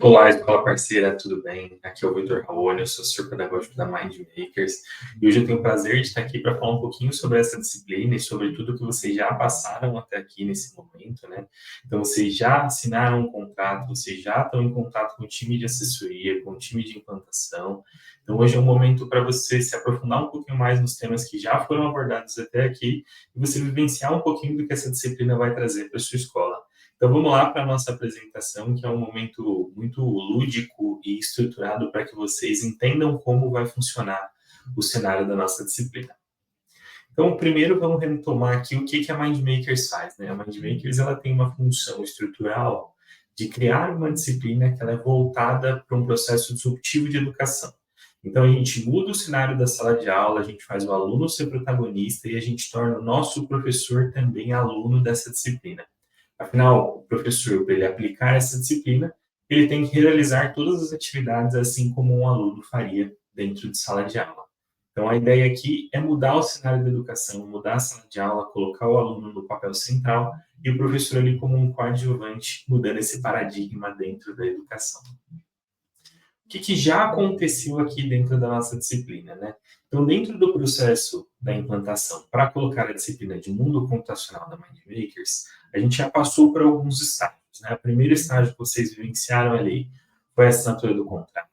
Olá, escola parceira, tudo bem? Aqui é o Vitor Raoni, eu sou assessor pedagógico da Mind Makers e hoje eu tenho o prazer de estar aqui para falar um pouquinho sobre essa disciplina e sobre tudo que vocês já passaram até aqui nesse momento, né? Então, vocês já assinaram um contrato, vocês já estão em contato com o time de assessoria, com o time de implantação. Então, hoje é um momento para você se aprofundar um pouquinho mais nos temas que já foram abordados até aqui e você vivenciar um pouquinho do que essa disciplina vai trazer para a sua escola. Então vamos lá para a nossa apresentação, que é um momento muito lúdico e estruturado para que vocês entendam como vai funcionar o cenário da nossa disciplina. Então, primeiro vamos retomar aqui o que a MindMakers faz, né? A MindMakers ela tem uma função estrutural de criar uma disciplina que ela é voltada para um processo disruptivo de educação. Então, a gente muda o cenário da sala de aula, a gente faz o aluno ser protagonista e a gente torna o nosso professor também aluno dessa disciplina. Afinal, o professor, para ele aplicar essa disciplina, ele tem que realizar todas as atividades assim como um aluno faria dentro de sala de aula. Então, a ideia aqui é mudar o cenário da educação, mudar a sala de aula, colocar o aluno no papel central e o professor ali como um coadjuvante, mudando esse paradigma dentro da educação. O que já aconteceu aqui dentro da nossa disciplina, né? Então, dentro do processo da implantação para colocar a disciplina de mundo computacional da MindMakers, a gente já passou por alguns estágios, né? O primeiro estágio que vocês vivenciaram ali foi a assinatura do contrato.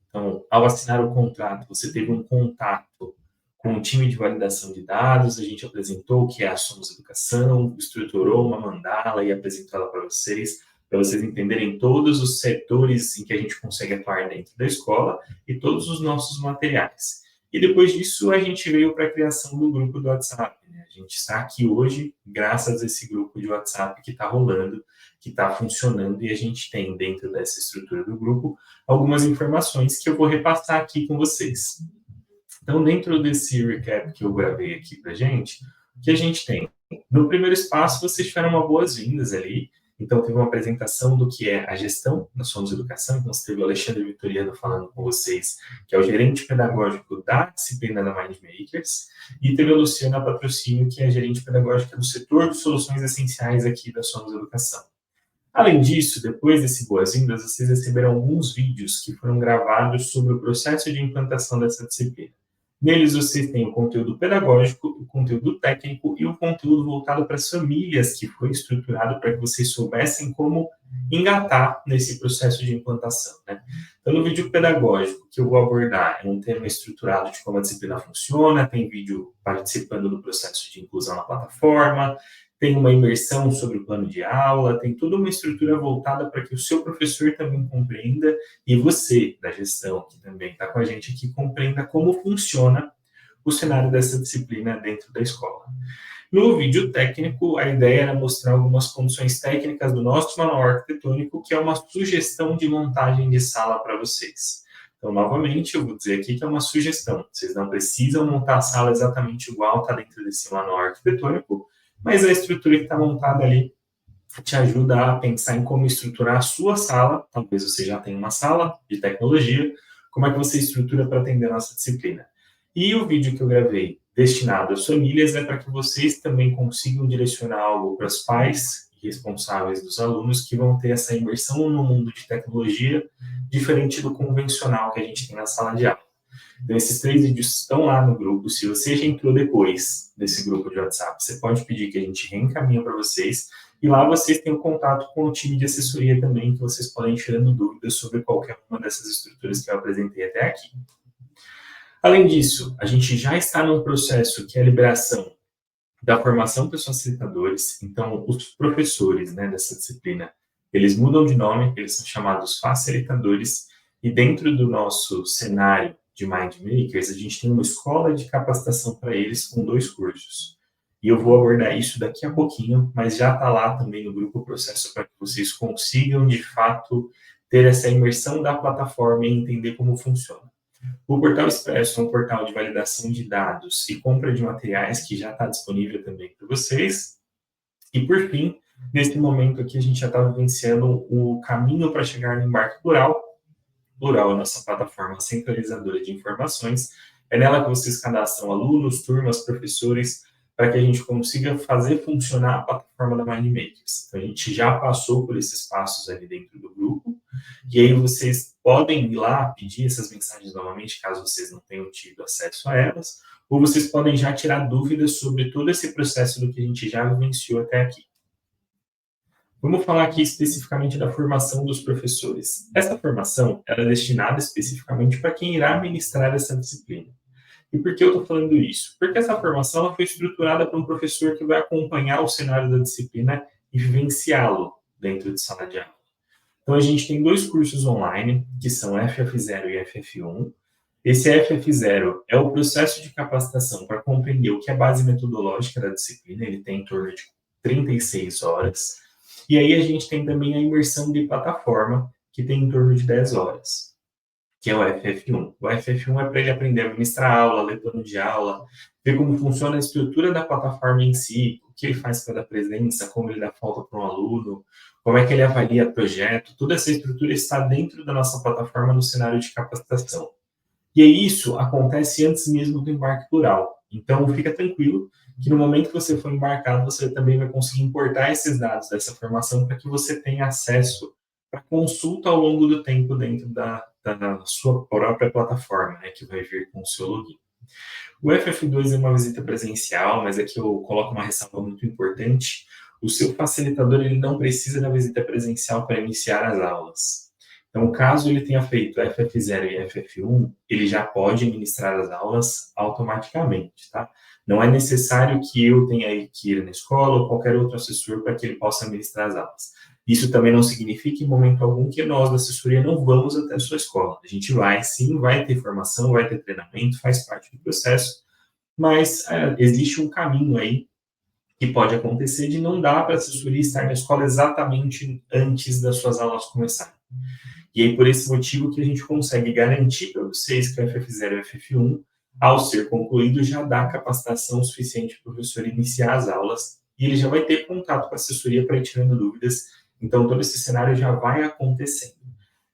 Então, ao assinar o contrato, você teve um contato com o time de validação de dados, a gente apresentou o que é a Somos Educação, estruturou uma mandala e apresentou ela para vocês entenderem todos os setores em que a gente consegue atuar dentro da escola e todos os nossos materiais. E depois disso, a gente veio para a criação do grupo do WhatsApp, né? A gente está aqui hoje graças a esse grupo de WhatsApp que está rolando, que está funcionando, e a gente tem dentro dessa estrutura do grupo algumas informações que eu vou repassar aqui com vocês. Então, dentro desse recap que eu gravei aqui para gente, o que a gente tem? No primeiro espaço, vocês tiveram uma boas-vindas ali. Então, teve uma apresentação do que é a gestão da Somos Educação. Então, você teve o Alexandre Vitoriano falando com vocês, que é o gerente pedagógico da disciplina da MindMakers. E teve a Luciana Patrocínio, que é a gerente pedagógica do setor de soluções essenciais aqui da Somos Educação. Além disso, depois desse boas-vindas, vocês receberam alguns vídeos que foram gravados sobre o processo de implantação dessa disciplina. Neles vocês têm o conteúdo pedagógico, o conteúdo técnico e o conteúdo voltado para as famílias, que foi estruturado para que vocês soubessem como engatar nesse processo de implantação, né? Então, no vídeo pedagógico que eu vou abordar é um tema estruturado de como a disciplina funciona, tem vídeo participando do processo de inclusão na plataforma, tem uma imersão sobre o plano de aula, tem toda uma estrutura voltada para que o seu professor também compreenda e você, da gestão, que também está com a gente aqui, compreenda como funciona o cenário dessa disciplina dentro da escola. No vídeo técnico, a ideia era mostrar algumas condições técnicas do nosso manual arquitetônico, que é uma sugestão de montagem de sala para vocês. Então, novamente, eu vou dizer aqui que é uma sugestão. Vocês não precisam montar a sala exatamente igual está dentro desse manual arquitetônico, mas a estrutura que está montada ali te ajuda a pensar em como estruturar a sua sala. Talvez você já tenha uma sala de tecnologia, como é que você estrutura para atender a nossa disciplina. E o vídeo que eu gravei destinado às famílias é para que vocês também consigam direcionar algo para os pais e responsáveis dos alunos que vão ter essa imersão no mundo de tecnologia diferente do convencional que a gente tem na sala de aula. Então, esses 3 vídeos estão lá no grupo. Se você já entrou depois desse grupo de WhatsApp, você pode pedir que a gente reencaminhe para vocês. E lá vocês têm o contato com o time de assessoria também, que vocês podem ir tirando dúvidas sobre qualquer uma dessas estruturas que eu apresentei até aqui. Além disso, a gente já está num processo que é a liberação da formação para os facilitadores. Então, os professores, né, dessa disciplina, eles mudam de nome, eles são chamados facilitadores. E dentro do nosso cenário de MindMakers, a gente tem uma escola de capacitação para eles com 2 cursos. E eu vou abordar isso daqui a pouquinho, mas já está lá também no grupo o processo para que vocês consigam, de fato, ter essa imersão da plataforma e entender como funciona. O Portal Expresso é um portal de validação de dados e compra de materiais que já está disponível também para vocês. E, por fim, nesse momento aqui, a gente já está vivenciando o caminho para chegar no Embarque Plural. Plural é a nossa plataforma centralizadora de informações. É nela que vocês cadastram alunos, turmas, professores, para que a gente consiga fazer funcionar a plataforma da MindMakers. Então, a gente já passou por esses passos ali dentro do grupo, e aí vocês podem ir lá pedir essas mensagens novamente, caso vocês não tenham tido acesso a elas, ou vocês podem já tirar dúvidas sobre todo esse processo do que a gente já vivenciou até aqui. Vamos falar aqui especificamente da formação dos professores. Essa formação ela é destinada especificamente para quem irá ministrar essa disciplina. E por que eu estou falando isso? Porque essa formação ela foi estruturada para um professor que vai acompanhar o cenário da disciplina e vivenciá-lo dentro de sala de aula. Então, a gente tem 2 cursos online, que são FF0 e FF1. Esse FF0 é o processo de capacitação para compreender o que é a base metodológica da disciplina, ele tem em torno de 36 horas. E aí a gente tem também a imersão de plataforma, que tem em torno de 10 horas, que é o FF1. O FF1 é para ele aprender a ministrar aula, ler plano de aula, ver como funciona a estrutura da plataforma em si, o que ele faz para dar presença, como ele dá falta para um aluno, como é que ele avalia projeto, toda essa estrutura está dentro da nossa plataforma no cenário de capacitação. E aí isso acontece antes mesmo do embarque plural. Então, fica tranquilo que no momento que você for embarcado, você também vai conseguir importar esses dados dessa formação para que você tenha acesso para consulta ao longo do tempo dentro da sua própria plataforma, né, que vai vir com o seu login. O FF2 é uma visita presencial, mas aqui eu coloco uma ressalva muito importante. O seu facilitador ele não precisa da visita presencial para iniciar as aulas. Então, caso ele tenha feito FF0 e FF1, ele já pode ministrar as aulas automaticamente, tá? Não é necessário que eu tenha que ir na escola ou qualquer outro assessor para que ele possa ministrar as aulas. Isso também não significa, em momento algum, que nós da assessoria não vamos até a sua escola. A gente vai, sim, vai ter formação, vai ter treinamento, faz parte do processo, mas existe um caminho aí que pode acontecer de não dar para a assessoria estar na escola exatamente antes das suas aulas começarem. E aí, por esse motivo que a gente consegue garantir para vocês que o FF0 e o FF1, ao ser concluído, já dá capacitação suficiente para o professor iniciar as aulas e ele já vai ter contato com a assessoria para ir tirando dúvidas. Então, todo esse cenário já vai acontecendo.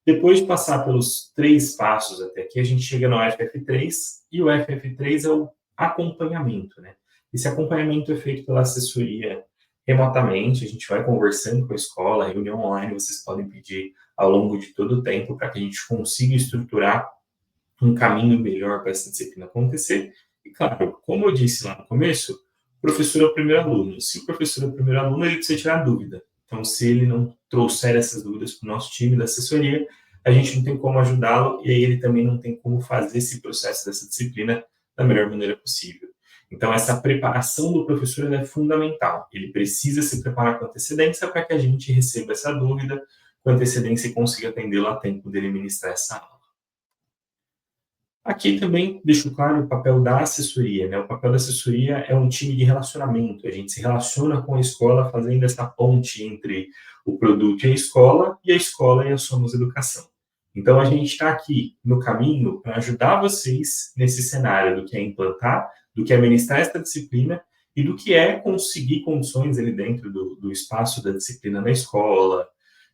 Depois de passar pelos 3 passos até aqui, a gente chega no FF3, e o FF3 é o acompanhamento, né? Esse acompanhamento é feito pela assessoria remotamente, a gente vai conversando com a escola, reunião online vocês podem pedir ao longo de todo o tempo para que a gente consiga estruturar um caminho melhor para essa disciplina acontecer. E claro, como eu disse lá no começo, o professor é o primeiro aluno. Se o professor é o primeiro aluno, ele precisa tirar dúvida. Então, se ele não trouxer essas dúvidas para o nosso time da assessoria, a gente não tem como ajudá-lo e aí ele também não tem como fazer esse processo dessa disciplina da melhor maneira possível. Então, essa preparação do professor é fundamental. Ele precisa se preparar com antecedência para que a gente receba essa dúvida com antecedência e consiga atendê-lo a tempo dele ministrar essa aula. Aqui também deixo claro o papel da assessoria, né? O papel da assessoria é um time de relacionamento. A gente se relaciona com a escola fazendo essa ponte entre o produto e a escola e a Somos Educação. Então, a gente está aqui no caminho para ajudar vocês nesse cenário do que é implantar, do que é ministrar essa disciplina e do que é conseguir condições ali dentro do espaço da disciplina na escola,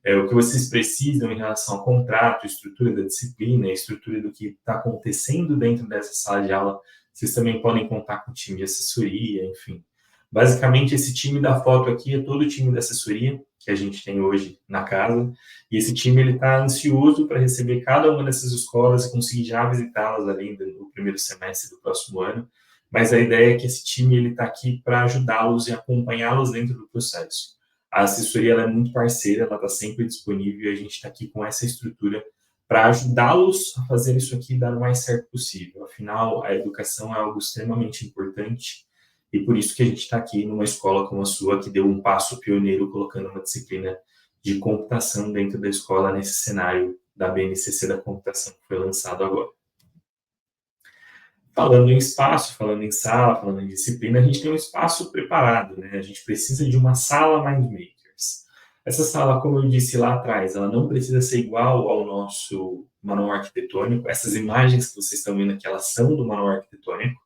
o que vocês precisam em relação ao contrato, estrutura da disciplina, estrutura do que está acontecendo dentro dessa sala de aula, vocês também podem contar com o time de assessoria, enfim. Basicamente, esse time da foto aqui é todo o time da assessoria que a gente tem hoje na casa, e esse time ele está ansioso para receber cada uma dessas escolas e conseguir já visitá-las ainda no primeiro semestre do próximo ano, mas a ideia é que esse time ele está aqui para ajudá-los e acompanhá-los dentro do processo. A assessoria ela é muito parceira, ela está sempre disponível e a gente está aqui com essa estrutura para ajudá-los a fazer isso aqui dar o mais certo possível. Afinal, a educação é algo extremamente importante e por isso que a gente está aqui numa escola como a sua, que deu um passo pioneiro colocando uma disciplina de computação dentro da escola nesse cenário da BNCC da computação que foi lançado agora. Falando em espaço, falando em sala, falando em disciplina, a gente tem um espaço preparado, né? A gente precisa de uma sala MindMakers. Essa sala, como eu disse lá atrás, ela não precisa ser igual ao nosso manual arquitetônico. Essas imagens que vocês estão vendo aqui, elas são do manual arquitetônico,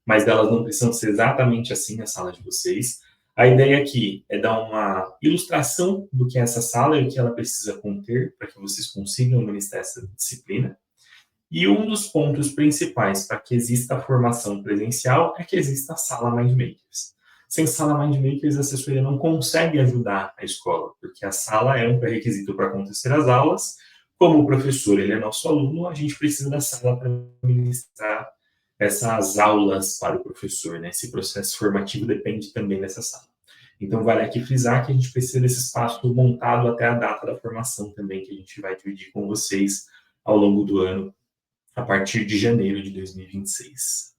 mas elas não precisam ser exatamente assim na sala de vocês. A ideia aqui é dar uma ilustração do que é essa sala e o que ela precisa conter para que vocês consigam ministrar essa disciplina. E um dos pontos principais para que exista a formação presencial é que exista a sala MindMakers. Sem sala Mindmakers, a assessoria não consegue ajudar a escola, porque a sala é um pré-requisito para acontecer as aulas. Como o professor ele é nosso aluno, a gente precisa da sala para ministrar essas aulas para o professor, né? Esse processo formativo depende também dessa sala. Então, vale aqui frisar que a gente precisa desse espaço montado até a data da formação também, que a gente vai dividir com vocês ao longo do ano, a partir de janeiro de 2026.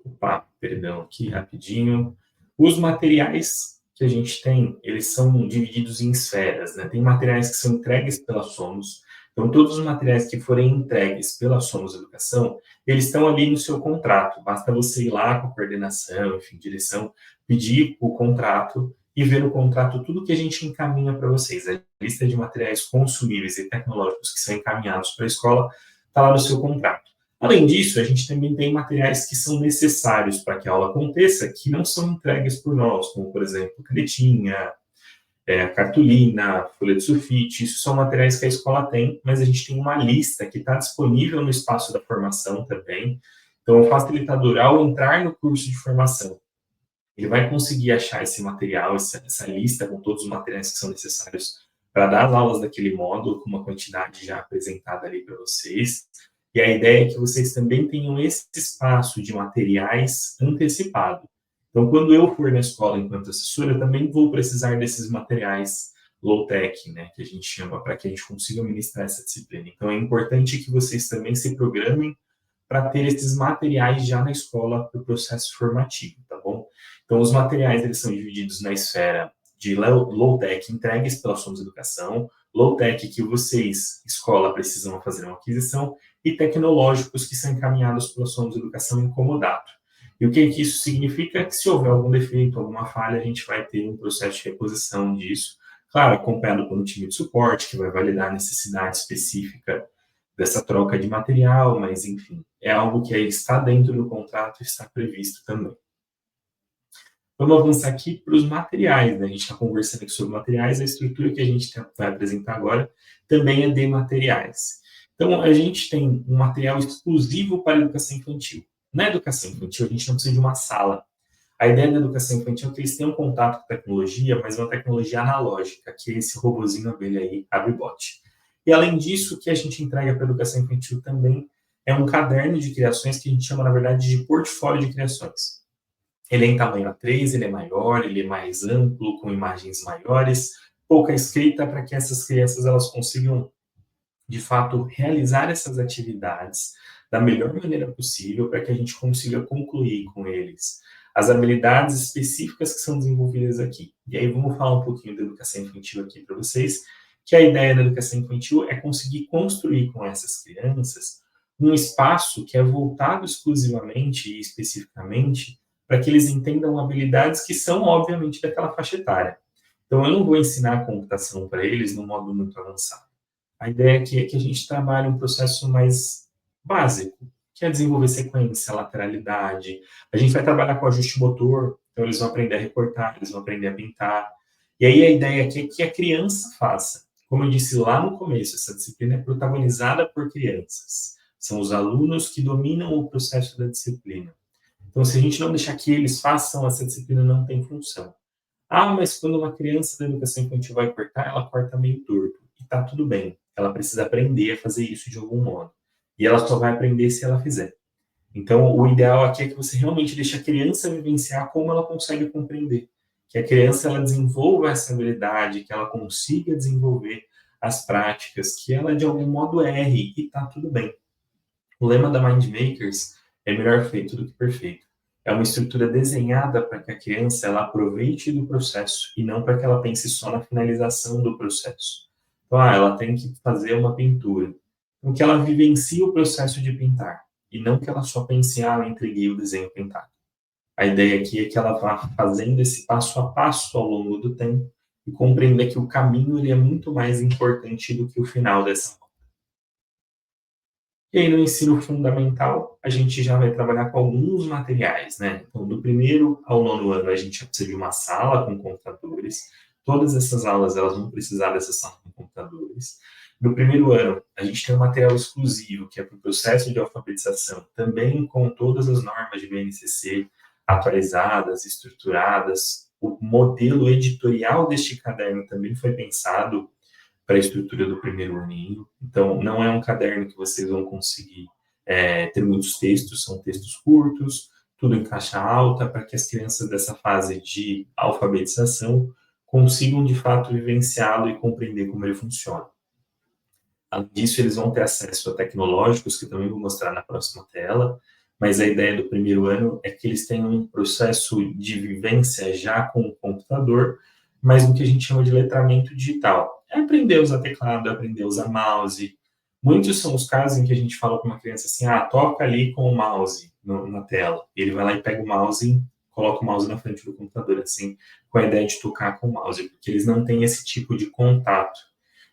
Opa, perdão aqui, rapidinho. Os materiais que a gente tem, eles são divididos em esferas, né? Tem materiais que são entregues pela Somos. Então, todos os materiais que forem entregues pela Somos Educação, eles estão ali no seu contrato. Basta você ir lá com a coordenação, enfim, direção, pedir o contrato e ver no contrato tudo que a gente encaminha para vocês. A lista de materiais consumíveis e tecnológicos que são encaminhados para a escola está lá no seu contrato. Além disso, a gente também tem materiais que são necessários para que a aula aconteça, que não são entregues por nós, como, por exemplo, canetinha, cartolina, folha de sulfite. Isso são materiais que a escola tem, mas a gente tem uma lista que está disponível no espaço da formação também. Então, o facilitador, ao entrar no curso de formação, ele vai conseguir achar esse material, essa lista com todos os materiais que são necessários para dar as aulas daquele módulo, com uma quantidade já apresentada ali para vocês. E a ideia é que vocês também tenham esse espaço de materiais antecipado. Então, quando eu for na escola enquanto assessora, eu também vou precisar desses materiais low-tech, né, que a gente chama, para que a gente consiga ministrar essa disciplina. Então, é importante que vocês também se programem para ter esses materiais já na escola para o processo formativo, tá bom? Então, os materiais, eles são divididos na esfera de low-tech entregues pela Somos Educação, low-tech que vocês, escola, precisam fazer uma aquisição, e tecnológicos que são encaminhados pela Somos Educação em comodato. E o que isso significa? Que se houver algum defeito, alguma falha, a gente vai ter um processo de reposição disso, claro, acompanhado por um time de suporte, que vai validar a necessidade específica dessa troca de material, mas, enfim, é algo que está dentro do contrato e está previsto também. Vamos avançar aqui para os materiais, né? A gente está conversando aqui sobre materiais, a estrutura que a gente vai apresentar agora também é de materiais. Então, a gente tem um material exclusivo para a educação infantil. Na educação infantil, a gente não precisa de uma sala. A ideia da educação infantil é que eles tenham contato com tecnologia, mas uma tecnologia analógica, que é esse robozinho abelha aí, AbriBot. E, além disso, o que a gente entrega para a educação infantil também é um caderno de criações que a gente chama, na verdade, de portfólio de criações. Ele é em tamanho A3, ele é maior, ele é mais amplo, com imagens maiores, pouca escrita, para que essas crianças elas consigam, de fato, realizar essas atividades da melhor maneira possível, para que a gente consiga concluir com eles as habilidades específicas que são desenvolvidas aqui. E aí vamos falar um pouquinho da educação infantil aqui para vocês, que a ideia da educação infantil é conseguir construir com essas crianças um espaço que é voltado exclusivamente e especificamente para que eles entendam habilidades que são, obviamente, daquela faixa etária. Então, eu não vou ensinar a computação para eles num modo muito avançado. A ideia aqui é que a gente trabalhe um processo mais básico, que é desenvolver sequência, lateralidade. A gente vai trabalhar com ajuste motor, então eles vão aprender a recortar, eles vão aprender a pintar. E aí a ideia aqui é que a criança faça. Como eu disse lá no começo, essa disciplina é protagonizada por crianças. São os alunos que dominam o processo da disciplina. Então, se a gente não deixar que eles façam, essa disciplina não tem função. Ah, mas quando uma criança da educação infantil vai cortar, ela corta meio torto. E tá tudo bem. Ela precisa aprender a fazer isso de algum modo. E ela só vai aprender se ela fizer. Então, o ideal aqui é que você realmente deixe a criança vivenciar como ela consegue compreender. Que a criança ela desenvolva essa habilidade, que ela consiga desenvolver as práticas, que ela de algum modo erre e tá tudo bem. O lema da Mind Makers é melhor feito do que perfeito. É uma estrutura desenhada para que a criança ela aproveite do processo e não para que ela pense só na finalização do processo. Então, ela tem que fazer uma pintura. Então, que ela vivencie o processo de pintar e não que ela só pense, eu entreguei o desenho pintado. A ideia aqui é que ela vá fazendo esse passo a passo ao longo do tempo e compreenda que o caminho ele é muito mais importante do que o final dessa. E aí, no ensino fundamental, a gente já vai trabalhar com alguns materiais, né? Então, do primeiro ao nono ano, a gente precisa de uma sala com computadores. Todas essas aulas, elas vão precisar dessa sala com computadores. No primeiro ano, a gente tem um material exclusivo, que é para o processo de alfabetização, também com todas as normas de BNCC, atualizadas, estruturadas. O modelo editorial deste caderno também foi pensado para a estrutura do primeiro aninho. Então, não é um caderno que vocês vão conseguir ter muitos textos, são textos curtos, tudo em caixa alta, para que as crianças dessa fase de alfabetização consigam, de fato, vivenciá-lo e compreender como ele funciona. Além disso, eles vão ter acesso a tecnológicos, que eu também vou mostrar na próxima tela, mas a ideia do primeiro ano é que eles tenham um processo de vivência já com o computador, mas no que a gente chama de letramento digital. É aprender a usar teclado, aprender a usar mouse. Muitos são os casos em que a gente fala para uma criança assim, toca ali com o mouse na tela. Ele vai lá e pega o mouse e coloca o mouse na frente do computador, assim, com a ideia de tocar com o mouse, porque eles não têm esse tipo de contato.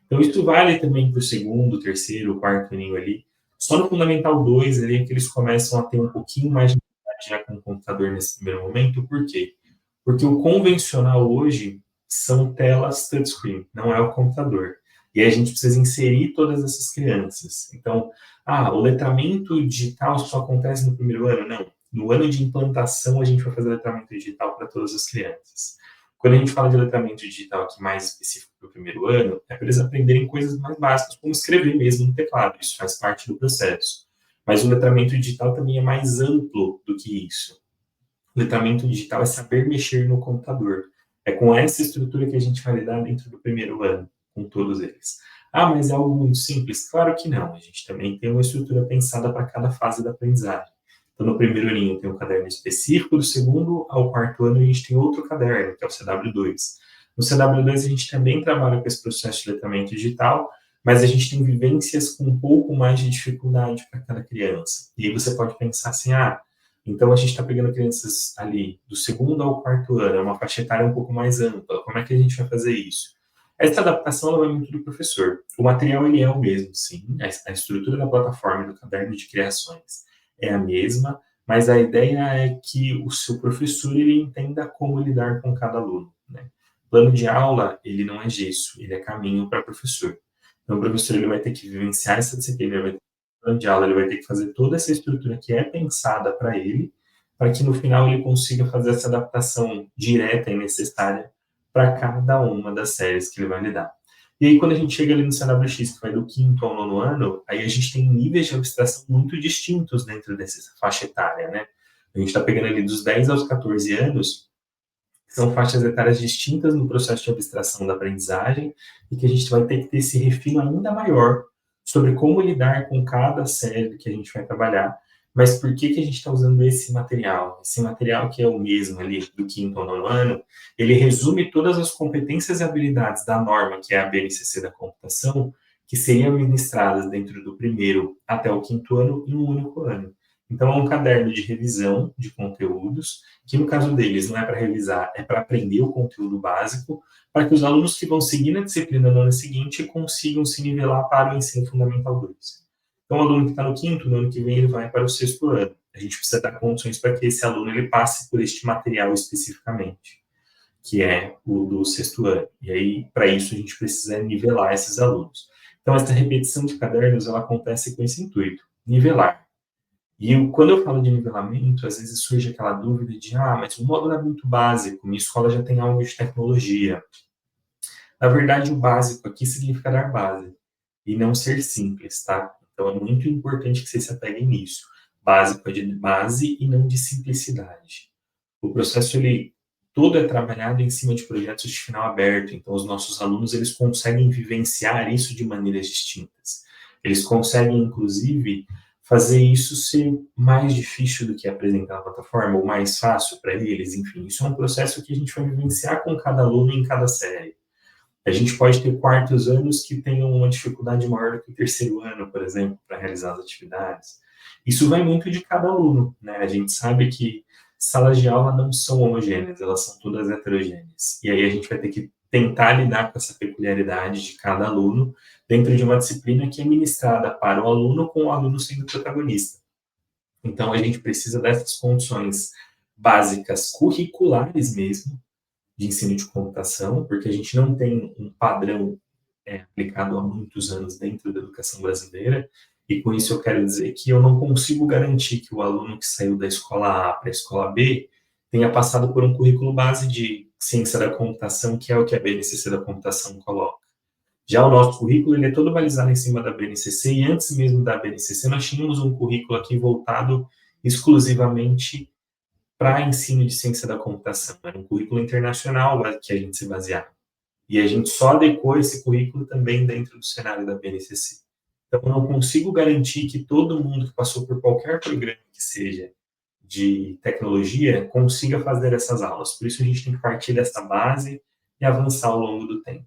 Então, isso vale também para o segundo, terceiro, quarto aninho ali. Só no Fundamental 2 ali é que eles começam a ter um pouquinho mais de dificuldade já com o computador nesse primeiro momento. Por quê? Porque o convencional hoje são telas touchscreen, não é o computador. E aí a gente precisa inserir todas essas crianças. Então, o letramento digital só acontece no primeiro ano? Não. No ano de implantação, a gente vai fazer letramento digital para todas as crianças. Quando a gente fala de letramento digital aqui mais específico para o primeiro ano, é para eles aprenderem coisas mais básicas, como escrever mesmo no teclado, isso faz parte do processo. Mas o letramento digital também é mais amplo do que isso. O letramento digital é saber mexer no computador. É com essa estrutura que a gente vai lidar dentro do primeiro ano, com todos eles. Mas é algo muito simples? Claro que não. A gente também tem uma estrutura pensada para cada fase da aprendizagem. Então, no primeiro aninho tem um caderno específico, do segundo ao quarto ano a gente tem outro caderno, que é o CW2. No CW2 a gente também trabalha com esse processo de letramento digital, mas a gente tem vivências com um pouco mais de dificuldade para cada criança. E aí você pode pensar assim, então a gente está pegando crianças ali do segundo ao quarto ano, é uma faixa etária um pouco mais ampla, como é que a gente vai fazer isso? Essa adaptação ela vai muito do professor. O material ele é o mesmo, sim, a estrutura da plataforma do caderno de criações é a mesma, mas a ideia é que o seu professor ele entenda como lidar com cada aluno, né? Plano de aula, ele não é gesso, ele é caminho para o professor. Então, o professor ele vai ter que vivenciar essa disciplina, ele vai ter plano de aula, ele vai ter que fazer toda essa estrutura que é pensada para ele, para que no final ele consiga fazer essa adaptação direta e necessária para cada uma das séries que ele vai lidar. E aí, quando a gente chega ali no CWX, que vai do quinto ao nono ano, aí a gente tem níveis de abstração muito distintos dentro dessa faixa etária, né? A gente está pegando ali dos 10 aos 14 anos, que são faixas etárias distintas no processo de abstração da aprendizagem, e que a gente vai ter que ter esse refino ainda maior sobre como lidar com cada série que a gente vai trabalhar. Mas por que a gente está usando esse material? Esse material que é o mesmo ali do quinto ao nono ano, ele resume todas as competências e habilidades da norma, que é a BNCC da computação, que seriam ministradas dentro do primeiro até o quinto ano em um único ano. Então, é um caderno de revisão de conteúdos, que no caso deles não é para revisar, é para aprender o conteúdo básico, para que os alunos que vão seguir na disciplina no ano seguinte consigam se nivelar para o ensino fundamental 2. Então, o aluno que está no quinto, no ano que vem, ele vai para o sexto ano. A gente precisa dar condições para que esse aluno ele passe por este material especificamente, que é o do sexto ano. E aí, para isso, a gente precisa nivelar esses alunos. Então, essa repetição de cadernos, ela acontece com esse intuito, nivelar. E quando eu falo de nivelamento, às vezes surge aquela dúvida de, mas o módulo é muito básico, minha escola já tem algo de tecnologia. Na verdade, o básico aqui significa dar base, e não ser simples, tá? Então, é muito importante que vocês se apeguem nisso. Básico é de base e não de simplicidade. O processo, ele todo é trabalhado em cima de projetos de final aberto, então os nossos alunos, eles conseguem vivenciar isso de maneiras distintas. Eles conseguem, inclusive, fazer isso ser mais difícil do que apresentar a plataforma, ou mais fácil para eles, enfim. Isso é um processo que a gente vai vivenciar com cada aluno em cada série. A gente pode ter quartos anos que tenham uma dificuldade maior do que o terceiro ano, por exemplo, para realizar as atividades. Isso vai muito de cada aluno, né? A gente sabe que salas de aula não são homogêneas, elas são todas heterogêneas. E aí a gente vai ter que tentar lidar com essa peculiaridade de cada aluno dentro de uma disciplina que é ministrada para o aluno, com o aluno sendo protagonista. Então, a gente precisa dessas condições básicas curriculares mesmo, de ensino de computação, porque a gente não tem um padrão aplicado há muitos anos dentro da educação brasileira, e com isso eu quero dizer que eu não consigo garantir que o aluno que saiu da escola A para a escola B, tenha passado por um currículo base de ciência da computação, que é o que a BNCC da computação coloca. Já o nosso currículo, ele é todo balizado em cima da BNCC, e antes mesmo da BNCC, nós tínhamos um currículo aqui voltado exclusivamente para ensino de ciência da computação. Era um currículo internacional que a gente se baseava. E a gente só adequou esse currículo também dentro do cenário da BNCC. Então, eu não consigo garantir que todo mundo que passou por qualquer programa que seja de tecnologia consiga fazer essas aulas. Por isso, a gente tem que partir dessa base e avançar ao longo do tempo.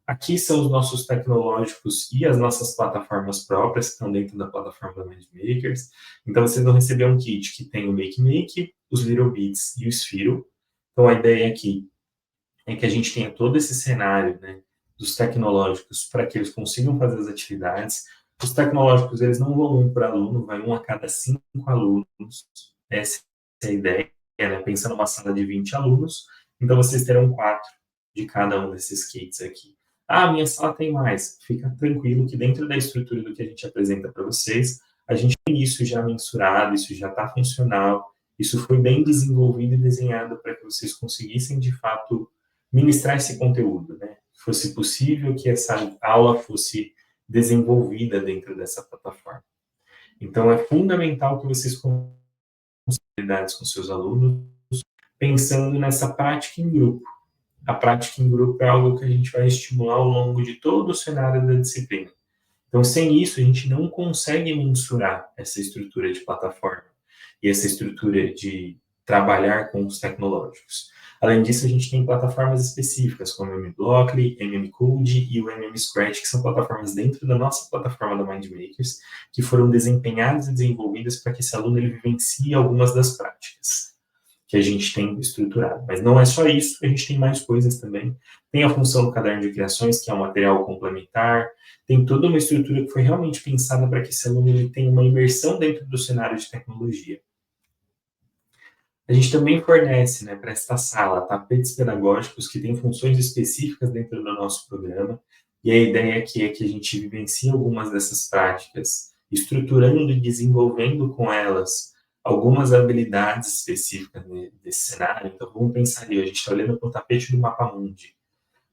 Aqui são os nossos tecnológicos e as nossas plataformas próprias que estão dentro da plataforma da MindMakers. Então, vocês vão receber um kit que tem o MakeMake, os Littlebeats e o Sphero. Então, a ideia aqui é que a gente tenha todo esse cenário, né, dos tecnológicos para que eles consigam fazer as atividades. Os tecnológicos, eles não vão um por aluno, vai um a cada 5 alunos. Essa é a ideia, né? Pensando numa sala de 20 alunos, então vocês terão 4 de cada um desses kits aqui. Ah, minha sala tem mais. Fica tranquilo que dentro da estrutura do que a gente apresenta para vocês, a gente tem isso já mensurado, isso já está funcional, isso foi bem desenvolvido e desenhado para que vocês conseguissem, de fato, ministrar esse conteúdo, né? Fosse possível que essa aula fosse desenvolvida dentro dessa plataforma. Então, é fundamental que vocês consigam habilidades com seus alunos, pensando nessa prática em grupo. A prática em grupo é algo que a gente vai estimular ao longo de todo o cenário da disciplina. Então, sem isso, a gente não consegue mensurar essa estrutura de plataforma e essa estrutura de trabalhar com os tecnológicos. Além disso, a gente tem plataformas específicas, como o MMBlockly, MMCode e o MMScratch, que são plataformas dentro da nossa plataforma da MindMakers, que foram desempenhadas e desenvolvidas para que esse aluno ele vivencie algumas das práticas que a gente tem estruturado. Mas não é só isso, a gente tem mais coisas também. Tem a função do caderno de criações, que é um material complementar, tem toda uma estrutura que foi realmente pensada para que esse aluno ele tenha uma imersão dentro do cenário de tecnologia. A gente também fornece, né, para esta sala, tapetes pedagógicos que têm funções específicas dentro do nosso programa, e a ideia aqui é que a gente vivencie algumas dessas práticas, estruturando e desenvolvendo com elas algumas habilidades específicas desse cenário. Então, vamos pensar ali, a gente está olhando para o tapete do MapaMundi.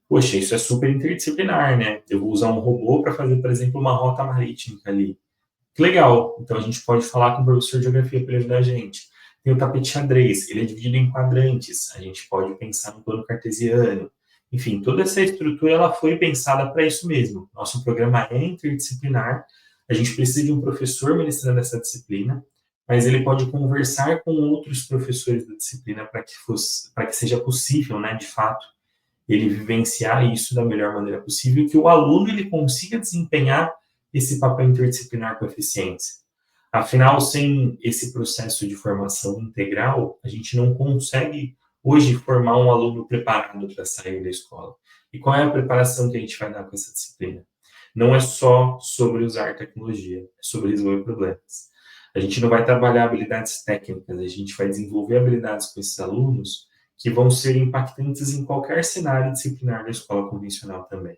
Poxa, isso é super interdisciplinar, né? Eu vou usar um robô para fazer, por exemplo, uma rota marítima ali. Que legal! Então, a gente pode falar com o professor de geografia para ele ajudar a gente. Tem o tapete xadrez, ele é dividido em quadrantes, a gente pode pensar no plano cartesiano. Enfim, toda essa estrutura ela foi pensada para isso mesmo. Nosso programa é interdisciplinar, a gente precisa de um professor ministrando essa disciplina, mas ele pode conversar com outros professores da disciplina para que seja possível, né, de fato, ele vivenciar isso da melhor maneira possível, que o aluno ele consiga desempenhar esse papel interdisciplinar com eficiência. Afinal, sem esse processo de formação integral, a gente não consegue hoje formar um aluno preparado para sair da escola. E qual é a preparação que a gente vai dar com essa disciplina? Não é só sobre usar tecnologia, é sobre resolver problemas. A gente não vai trabalhar habilidades técnicas, a gente vai desenvolver habilidades com esses alunos que vão ser impactantes em qualquer cenário disciplinar da escola convencional também.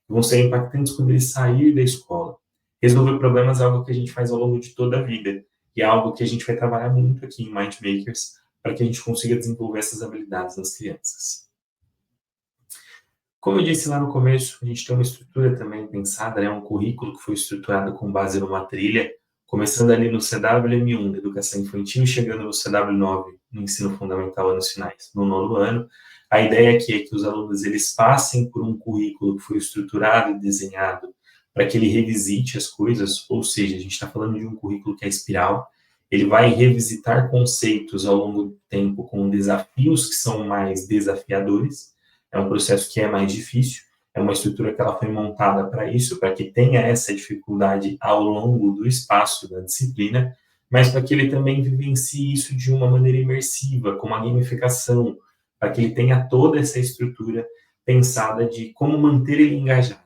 Vão ser impactantes quando ele sair da escola. Resolver problemas é algo que a gente faz ao longo de toda a vida, e é algo que a gente vai trabalhar muito aqui em MindMakers para que a gente consiga desenvolver essas habilidades nas crianças. Como eu disse lá no começo, a gente tem uma estrutura também pensada, né, um currículo que foi estruturado com base numa trilha, começando ali no CWM1, Educação Infantil, e chegando no CW9, no Ensino Fundamental, anos finais, no 9º ano. A ideia aqui é que os alunos eles passem por um currículo que foi estruturado e desenhado para que ele revisite as coisas, ou seja, a gente está falando de um currículo que é espiral, ele vai revisitar conceitos ao longo do tempo com desafios que são mais desafiadores, é um processo que é mais difícil, é uma estrutura que ela foi montada para isso, para que tenha essa dificuldade ao longo do espaço da disciplina, mas para que ele também vivencie isso de uma maneira imersiva, com uma gamificação, para que ele tenha toda essa estrutura pensada de como manter ele engajado.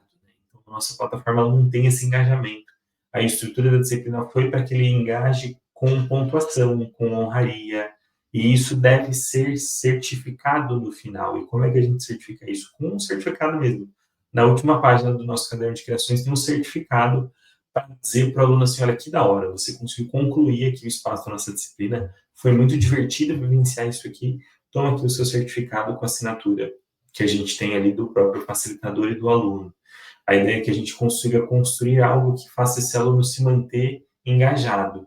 Então, a nossa plataforma não tem esse engajamento. A estrutura da disciplina foi para que ele engaje com pontuação, com honraria, e isso deve ser certificado no final. E como é que a gente certifica isso? Com um certificado mesmo. Na última página do nosso caderno de criações tem um certificado para dizer para o aluno assim, olha que da hora, você conseguiu concluir aqui o espaço da nossa disciplina, foi muito divertido vivenciar isso aqui, toma aqui o seu certificado com assinatura, que a gente tem ali do próprio facilitador e do aluno. A ideia é que a gente consiga construir algo que faça esse aluno se manter engajado.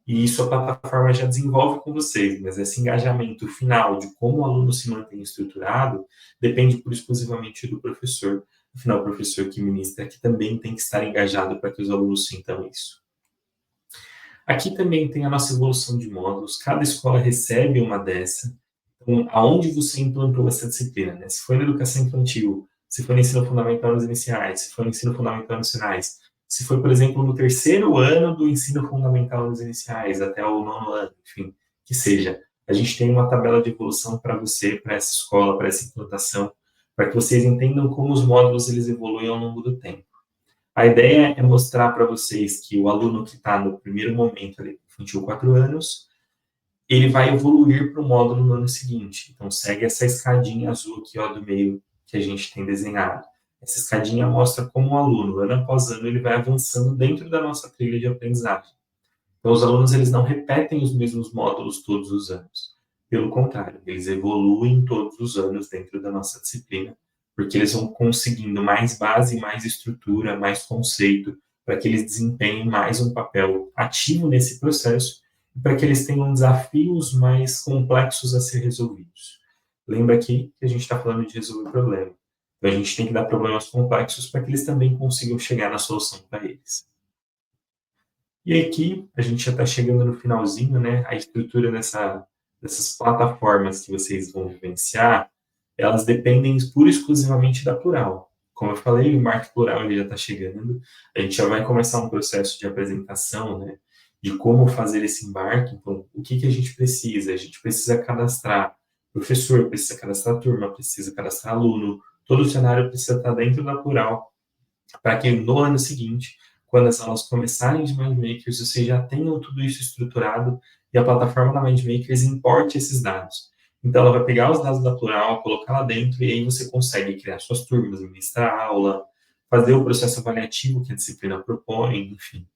E isso a plataforma já desenvolve com vocês, mas esse engajamento final de como o aluno se mantém estruturado depende por exclusivamente do professor. Afinal, o professor que ministra aqui também tem que estar engajado para que os alunos sintam isso. Aqui também tem a nossa evolução de módulos, cada escola recebe uma dessa. Então, aonde você implantou essa disciplina, né? Se foi na educação infantil, se foi no ensino fundamental nos iniciais, se foi no ensino fundamental nos finais, se foi, por exemplo, no terceiro ano do ensino fundamental nos iniciais, até o nono ano, enfim, que seja. A gente tem uma tabela de evolução para você, para essa escola, para essa implantação, para que vocês entendam como os módulos eles evoluem ao longo do tempo. A ideia é mostrar para vocês que o aluno que está no primeiro momento, ali, infantil 4 anos, ele vai evoluir para o módulo no ano seguinte. Então, segue essa escadinha azul aqui, ó, do meio, que a gente tem desenhado. Essa escadinha mostra como o aluno, ano após ano, ele vai avançando dentro da nossa trilha de aprendizagem. Então, os alunos, eles não repetem os mesmos módulos todos os anos. Pelo contrário, eles evoluem todos os anos dentro da nossa disciplina, porque eles vão conseguindo mais base, mais estrutura, mais conceito, para que eles desempenhem mais um papel ativo nesse processo e para que eles tenham desafios mais complexos a ser resolvidos. Lembra aqui que a gente está falando de resolver problema. Então, a gente tem que dar problemas complexos para que eles também consigam chegar na solução para eles. E aqui, a gente já está chegando no finalzinho, né? A estrutura dessas plataformas que vocês vão vivenciar, elas dependem pura e exclusivamente da Plural. Como eu falei, o Marco Plural ele já está chegando, a gente já vai começar um processo de apresentação, né? De como fazer esse embarque. Então, o que a gente precisa? A gente precisa cadastrar professor, precisa cadastrar turma, precisa cadastrar aluno, todo o cenário precisa estar dentro da Plural, para que no ano seguinte, quando as aulas começarem de MindMakers, vocês já tenham tudo isso estruturado e a plataforma da MindMakers importe esses dados. Então, ela vai pegar os dados da Plural, colocar lá dentro, e aí você consegue criar suas turmas, ministrar aula, fazer o processo avaliativo que a disciplina propõe, enfim.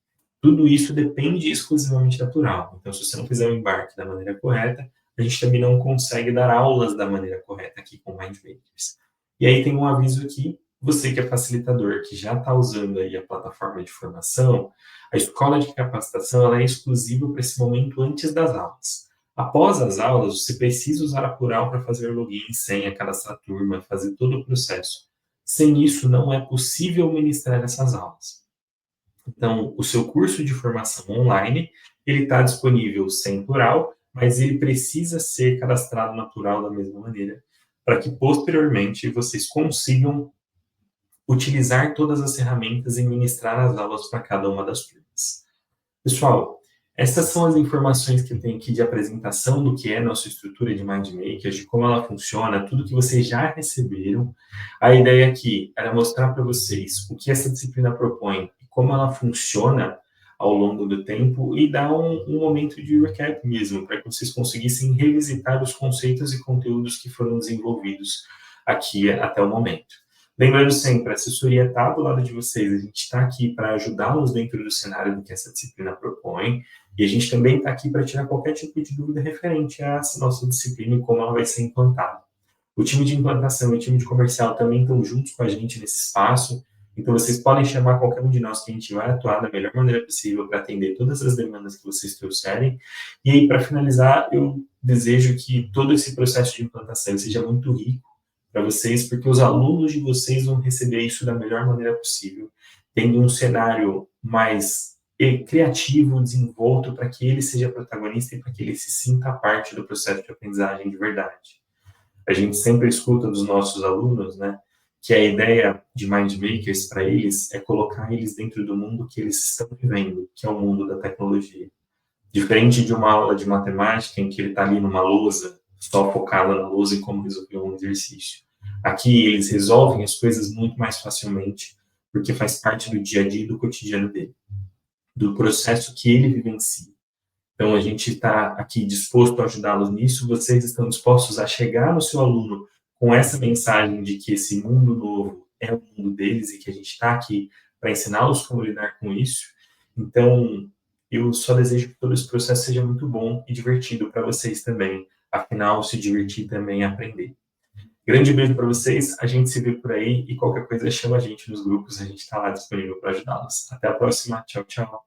Tudo isso depende exclusivamente da Plural. Então, se você não fizer o embarque da maneira correta, a gente também não consegue dar aulas da maneira correta aqui com MindMakers. E aí tem um aviso aqui, você que é facilitador, que já está usando aí a plataforma de formação, a escola de capacitação ela é exclusiva para esse momento antes das aulas. Após as aulas, você precisa usar a Plural para fazer login, senha, cadastrar turma, fazer todo o processo. Sem isso, não é possível ministrar essas aulas. Então, o seu curso de formação online, ele está disponível sem Plural, mas ele precisa ser cadastrado na Plural da mesma maneira, para que posteriormente vocês consigam utilizar todas as ferramentas e ministrar as aulas para cada uma das turmas. Pessoal, essas são as informações que eu tenho aqui de apresentação do que é nossa estrutura de MindMakers, de como ela funciona, tudo que vocês já receberam. A ideia aqui era mostrar para vocês o que essa disciplina propõe e como ela funciona ao longo do tempo e dar um momento de recap mesmo, para que vocês conseguissem revisitar os conceitos e conteúdos que foram desenvolvidos aqui até o momento. Lembrando sempre, a assessoria está do lado de vocês, a gente está aqui para ajudá-los dentro do cenário do que essa disciplina propõe, e a gente também está aqui para tirar qualquer tipo de dúvida referente a essa nossa disciplina e como ela vai ser implantada. O time de implantação e o time de comercial também estão juntos com a gente nesse espaço, então vocês podem chamar qualquer um de nós que a gente vai atuar da melhor maneira possível para atender todas as demandas que vocês trouxerem. E aí, para finalizar, eu desejo que todo esse processo de implantação seja muito rico para vocês, porque os alunos de vocês vão receber isso da melhor maneira possível, tendo um cenário mais criativo, desenvolto, para que ele seja protagonista e para que ele se sinta parte do processo de aprendizagem de verdade. A gente sempre escuta dos nossos alunos, né, que a ideia de MindMakers para eles é colocar eles dentro do mundo que eles estão vivendo, que é o mundo da tecnologia. Diferente de uma aula de matemática em que ele está ali numa lousa, só focado na lousa e como resolver um exercício. Aqui eles resolvem as coisas muito mais facilmente, porque faz parte do dia a dia e do cotidiano dele, do processo que ele vivencia. Então, a gente está aqui disposto a ajudá-los nisso, vocês estão dispostos a chegar no seu aluno com essa mensagem de que esse mundo novo é o mundo deles e que a gente está aqui para ensiná-los como lidar com isso. Então, eu só desejo que todo esse processo seja muito bom e divertido para vocês também. Afinal, se divertir também é aprender. Grande beijo para vocês, a gente se vê por aí e qualquer coisa chama a gente nos grupos, a gente está lá disponível para ajudá-los. Até a próxima, tchau, tchau.